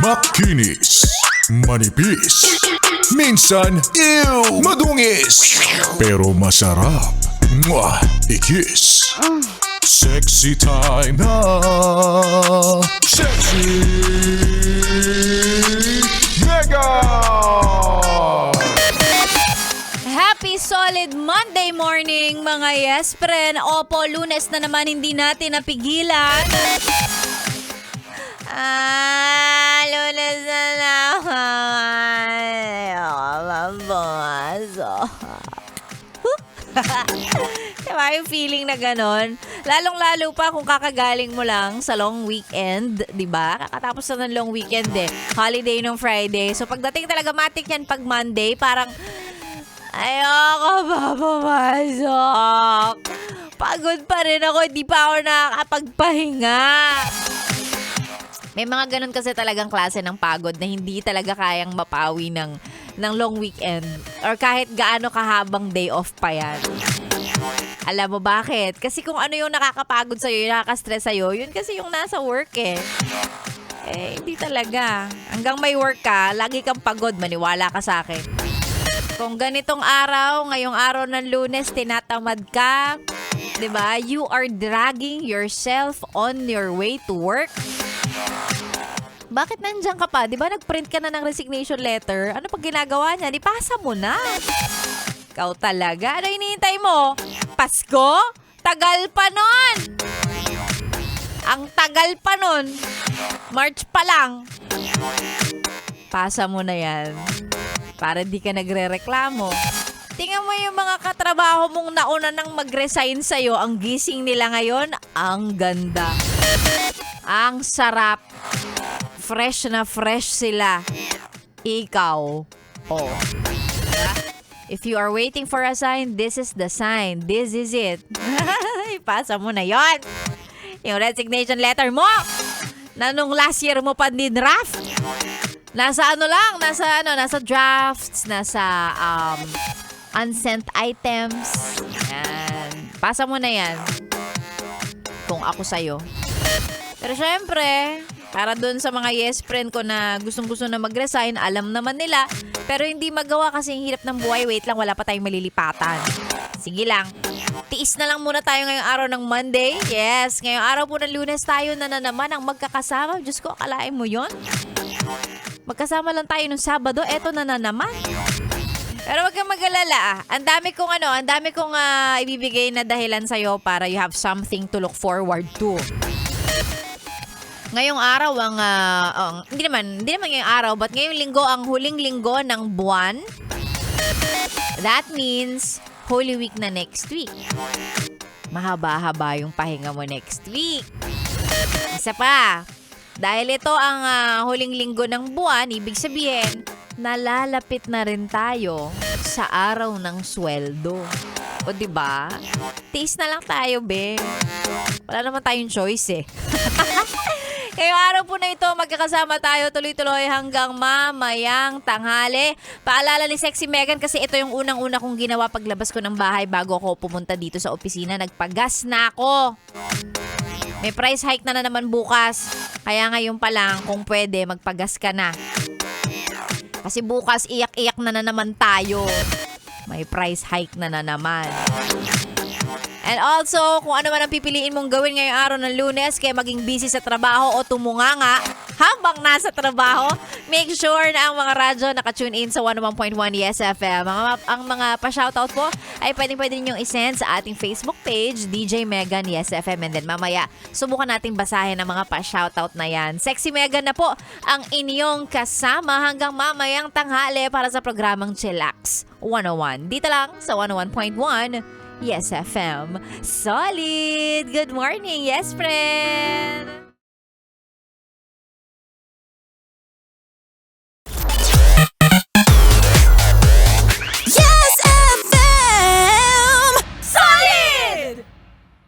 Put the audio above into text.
Makinis, manipis, minsan, madungis, pero masarap. Mwah! I-kiss. Sexy time na. Sexy Mega! Happy solid Monday morning mga yes friend. Opo, Lunes na naman, hindi natin napigilan. Lunes na naman. Diba yung feeling na ganon? Lalong-lalo pa kung kakagaling mo lang sa long weekend, diba? Kakatapos na ng long weekend Holiday nung Friday. So pagdating talaga matik yan pag Monday, parang ayoko pa pumasok. Pagod pa rin ako, hindi pa ako nakakapagpahinga. May mga ganun kasi talagang klase ng pagod na hindi talaga kayang mapawi ng long weekend or kahit gaano kahabang day off pa yan. Alam mo bakit? Kasi kung ano yung nakakapagod sa'yo, yung nakaka-stress sa'yo, yun kasi yung nasa work hindi talaga. Hanggang may work ka, lagi kang pagod, maniwala ka sa akin. Kung ganitong araw, ngayong araw ng Lunes, tinatamad ka, diba? You are dragging yourself on your way to work. Bakit nandiyan ka pa? Di ba nag-print ka na ng resignation letter? Ano pag ginagawa niya? Ipasa mo na. Ikaw talaga. Ano hinihintay mo? Pasko? Tagal pa nun. Ang tagal pa nun. March pa lang. Pasa mo na yan. Para di ka nagre-reklamo. Tingnan mo yung mga katrabaho mong nauna nang mag-resign sa'yo. Ang gising nila ngayon, ang ganda. Ang sarap. Fresh na fresh sila. Ikaw. If you are waiting for a sign, this is the sign. This is it. Ipasa mo na yon. Yung resignation letter mo. Na nung last year mo pa din-draft. Nasa nasa drafts, nasa unsent items. Yan. Pasa mo na yan. Kung ako sa'yo. Pero syempre, para doon sa mga yes friend ko na gustong-gusto na mag-resign, alam naman nila. Pero hindi magawa kasi yung hirap ng buhay. Wait lang, wala pa tayong malilipatan. Sige lang. Tiis na lang muna tayo ngayong araw ng Monday. Yes, ngayong araw po ng Lunes tayo na naman ang magkakasama. Diyos ko, akalain mo yon? Magkasama lang tayo nung Sabado, eto na naman. Pero wag kang mag-alala. Ang dami kong ibibigay na dahilan sa'yo para you have something to look forward to. Ngayong araw hindi naman ngayong araw, but ngayong linggo ang huling linggo ng buwan. That means Holy Week na next week. Mahaba-haba yung pahinga mo next week. Isa pa, dahil ito ang huling linggo ng buwan, ibig sabihin, nalalapit na rin tayo sa araw ng sweldo. O diba? Tiis na lang tayo, be. Wala naman tayong choice Ngayong araw po na ito, magkakasama tayo tuloy-tuloy hanggang mamayang tanghali. Paalala ni Sexy Megan kasi ito yung unang-una kong ginawa paglabas ko ng bahay bago ako pumunta dito sa opisina. Nagpagas na ako. May price hike na naman bukas. Kaya ngayon pa lang, kung pwede, magpagas ka na. Kasi bukas, iyak-iyak na naman tayo. May price hike na naman. And also, kung ano man ang pipiliin mong gawin ngayong araw ng Lunes, kaya maging busy sa trabaho o tumunganga habang nasa trabaho, make sure na ang mga radyo nakatune in sa 101.1 Yes FM. Ang mga pa-shoutout po ay pwede ninyong isend sa ating Facebook page, DJ Megan Yes FM. And then mamaya, subukan nating basahin ang mga pa-shoutout na yan. Sexy Megan na po ang inyong kasama hanggang mamayang tanghali para sa programang Chillax 101. Dito lang sa 101.1 Yes FM. Solid! Good morning, yes friend!